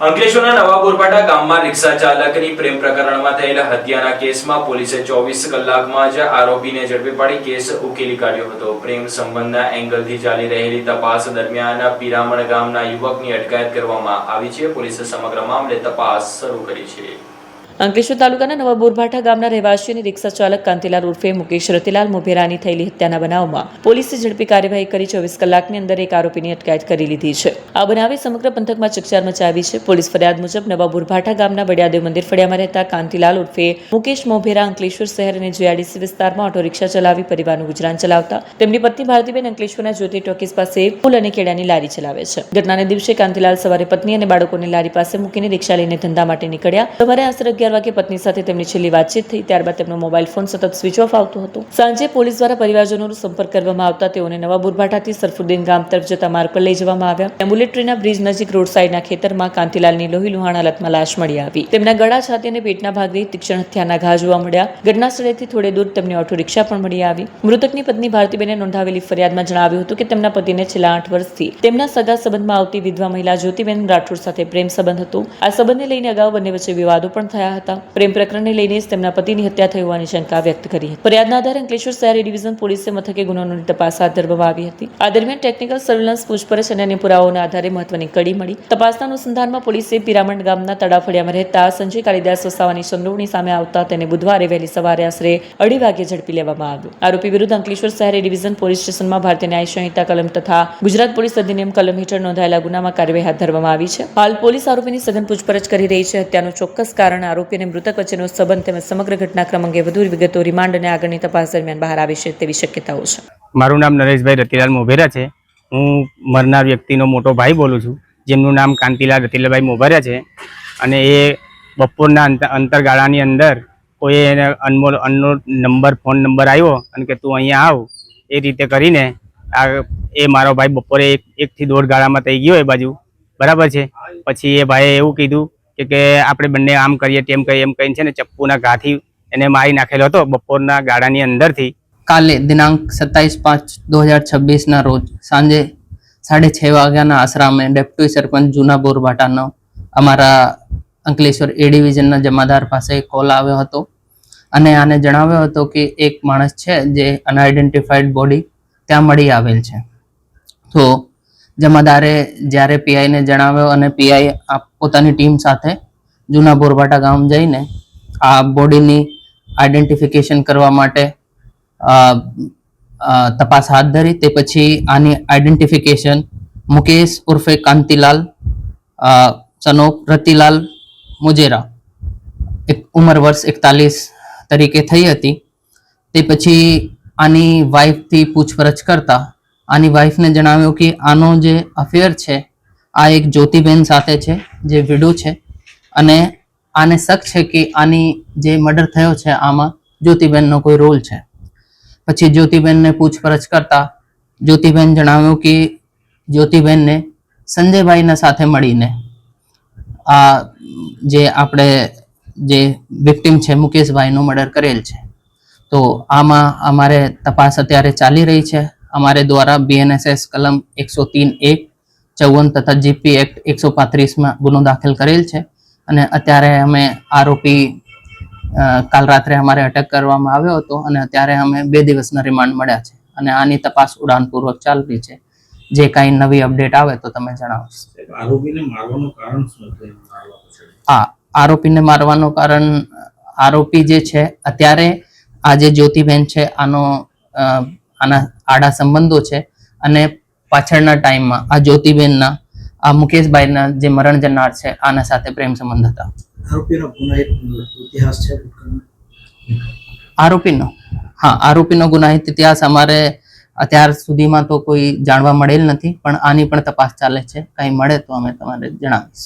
અંકલેશ્વરના નવા બોરપાટા ગામમાં રિક્ષા ચાલકની પ્રેમ પ્રકરણમાં થયેલા હત્યાના કેસમાં પોલીસે 24 કલાકમાં જ આરોપીને ઝડપી પાડી કેસ ઉકેલી કાઢ્યો હતો। પ્રેમ સંબંધના એંગલથી ચાલી રહેલી તપાસ દરમિયાન પિરામણ ગામના યુવકની અટકાયત કરવામાં આવી છે। પોલીસે સમગ્ર મામલે તપાસ શરૂ કરી છે। અંકલેશ્વર તાલુકાના નવા બોરભાઠા ગામના રહેવાસી અને રિક્ષા ચાલક કાંતિલાલ ઉર્ફે મુકેશ રતિલાલ મોભેરાની થયેલી હત્યાના બનાવમાં પોલીસે ઝડપી કાર્યવાહી કરી 24 કલાકની અંદર એક આરોપીની અટકાયત કરી લીધી છે। આ બનાવે સમગ્ર પંથકમાં ચકચાર મચાવી છે। પોલીસ ફરિયાદ મુજબ નવા બોરભાઠા ગામના વડિયાદેવ મંદિર ફળિયામાં રહેતા કાંતિલાલ ઉર્ફે મુકેશ મોભેરા અંકલેશ્વર શહેર અને જીઆઈડીસી વિસ્તારમાં ઓટો રિક્ષા ચલાવી પરિવારનું ગુજરાન ચલાવતા તેમની પત્ની ભારતીબેન અંકલેશ્વરના જ્યોતિ ટોકીઝ પાસે ફૂલ અને કેળાની લારી ચલાવે છે। ઘટનાના દિવસે કાંતિલાલ સવારે પત્ની અને બાળકોને લારી પાસે મૂકીને રિક્ષા લઈને ધંધા માટે નીકળ્યા। સવારે આશરે 11 વાગે પત્ની સાથે તેમની છેલ્લી વાતચીત થઈ। ત્યારબાદ તેમનો મોબાઈલ ફોન સતત સ્વિચ ઓફ આવતો હતો। સાંજે પોલીસ દ્વારા પરિવારજનોનો સંપર્ક કરવામાં આવતા તેઓને નવા બોરભાઠાથી સરફુદ્દીન ગામ તરફ જતા માર્ગ પર લઈ જવામાં આવ્યા। બુલેટ ટ્રેનના બ્રિજ નજીક રોડ સાઈડના ખેતરમાં કાંતિલાલની લોહી લુહાણ હાલતમાં લાશ મળી આવી। તેમના ગળા, છાતી અને પેટના ભાગે તીક્ષ્ણ હત્યાના ઘા જોવા મળ્યા। ઘટના સ્થળેથી થોડે દૂર તેમની ઓટો રિક્ષા પણ મળી આવી। મૃતકની પત્ની ભારતીબેને નોંધાવેલી ફરિયાદમાં જણાવ્યું હતું કે તેમના પતિને છેલ્લા 8 વર્ષથી તેમના સગા સંબંધમાં આવતી વિધવા મહિલા જ્યોતિબેન રાઠોડ સાથે પ્રેમ સંબંધ હતો। આ સંબંધને લઈને અગાઉ બંને વચ્ચે વિવાદો પણ થયા હતા। પ્રેમ પ્રકરણને લઈને જ તેમના પતિની હત્યા થઈ હોવાની શંકા વ્યક્ત કરી હતી। ફરિયાદના આધારે અંકલેશ્વર શહેર ડિવિઝન પોલીસે મથકે ગુનાની તપાસ હાથ ધરવામાં આવી હતી। આ દરમિયાન ટેકનિકલ સર્વેલન્સ, પૂછપરછ અને અન્ય પુરાવાઓના આધારે મહત્વની કડી મળી। તપાસના અનુસંધાનમાં પોલીસે પિરામણ ગામના તળાફળિયામાં રહેતા સંજય કાલિદાસ વસાવાની સંડોવણી સામે આવતા તેને બુધવારે વહેલી સવારે આશરે 2:30 વાગે ઝડપી લેવામાં આવ્યો। આરોપી વિરુદ્ધ અંકલેશ્વર શહેર ડિવિઝન પોલીસ સ્ટેશનમાં ભારતીય ન્યાય સંહિતા કલમ તથા ગુજરાત પોલીસ અધિનિયમ કલમ હેઠળ નોંધાયેલા ગુનામાં કાર્યવાહી હાથ ધરવામાં આવી છે। હાલ પોલીસ આરોપીની સઘન પૂછપરછ કરી રહી છે। હત્યાનું ચોક્કસ કારણ, આરોપી અને મૃતક વચ્ચેનો સંબંધ તેમજ સમગ્ર ઘટનાક્રમ અંગે વધુ વિગતો રિમાન્ડ અને આગળની તપાસ દરમિયાન બહાર આવી છે તેવી શક્યતાઓ છે। મારું નામ નરેશભાઈ રતિલાલ મોભેરા છે। હું મરનાર વ્યક્તિનો મોટો ભાઈ બોલું છું, જેમનું નામ કાંતિલાલ રતિલાલભાઈ મોભેરા છે। અને એ બપોરના અંતરગાળાની અંદર કોઈ એને અનનો ફોન નંબર આવ્યો અને કે તું અહીંયા આવ, એ રીતે કરીને એ મારો ભાઈ બપોરે 1 થી 1.5 ગાળામાં થઈ ગયો એ બાજુ, બરાબર છે। પછી એ ભાઈએ એવું કીધું કે આપણે બંને આમ કરીએ તેમ કરીએ એમ કહીને છે ને ચપ્પુના ઘાથી એને મારી નાખેલો હતો બપોરના ગાળાની અંદરથી। કાલે દિનાંક 27/5/2026 ના રોજ સાંજે 6:30 વાગ્યાના આશરામે ડેપ્યુટી સરપંચ જૂના બોરભાટાનો અમારા અંકલેશ્વર એ ડિવિઝનના જમાદાર પાસે કોલ આવ્યો હતો અને આને જણાવ્યો હતો કે એક માણસ છે જે અનઆઇડેન્ટિફાઈડ બોડી ત્યાં મળી આવેલ છે। તો જમાદારે જ્યારે પીઆઈને જણાવ્યો અને પીઆઈ પોતાની ટીમ સાથે જૂના બોરભાટા ગામ જઈને આ બોડીની આઈડેન્ટિફિકેશન કરવા માટે તપાસ હાથ ધરી। તે પછી આની આઈડેન્ટિફિકેશન મુકેશ ઉર્ફે કાંતિલાલ સનોફ રતિલાલ મોજેરા, ઉંમર વર્ષ 41 તરીકે થઈ હતી। તે પછી આની વાઈફથી પૂછપરછ કરતા આની વાઈફને જણાવ્યું કે આનો જે અફેર છે આ એક જ્યોતિબેન સાથે છે જે વિડો છે અને આને શક છે કે આની જે મર્ડર થયો છે આમાં જ્યોતિબેનનો કોઈ રોલ છે। પછી જ્યોતિબેનને પૂછપરછ કરતા જ્યોતિબેન જણાવ્યું કે જ્યોતિબેનને સંજયભાઈના સાથે મળીને આ જે આપણે જે વિક્ટિમ છે મુકેશભાઈનું મર્ડર કરેલ છે। તો આમાં અમારે તપાસ અત્યારે ચાલી રહી છે। અમારે દ્વારા BNSS કલમ 103(1) 54 તથા જીપી એક્ટ 135માં ગુનો દાખલ કરેલ છે અને અત્યારે અમે આરોપી કાલ રાત્રે અમારે અટક કરવામાં આવ્યો હતો અને અત્યારે અમે 2 દિવસના રિમાન્ડ મળ્યા છે અને આની તપાસ ઉડાનપૂર્વક ચાલતી છે। જે કાંઈ નવી અપડેટ આવે તો તમે જણાવશો। આરોપીને મારવાનું કારણ શું હતું? આરોપીને મારવાનું કારણ, આરોપી જે છે અત્યારે આ જે જ્યોતિબેન છે આના આડા સંબંધો છે અને પાછળના ટાઈમમાં આ જ્યોતિબેનના આ મુકેશભાઈના જે મરણ જનાર છે આના સાથે પ્રેમ સંબંધ હતા। આરોપીનો ગુનાહિત ઇતિહાસ છે? આરોપીનો ગુનાહિત ઇતિહાસ અમારે અત્યાર સુધીમાં તો કોઈ જાણવા મળેલ નથી, પણ આની પણ તપાસ ચાલે છે। કંઈ મળે તો અમે તમારે જણાવીશ।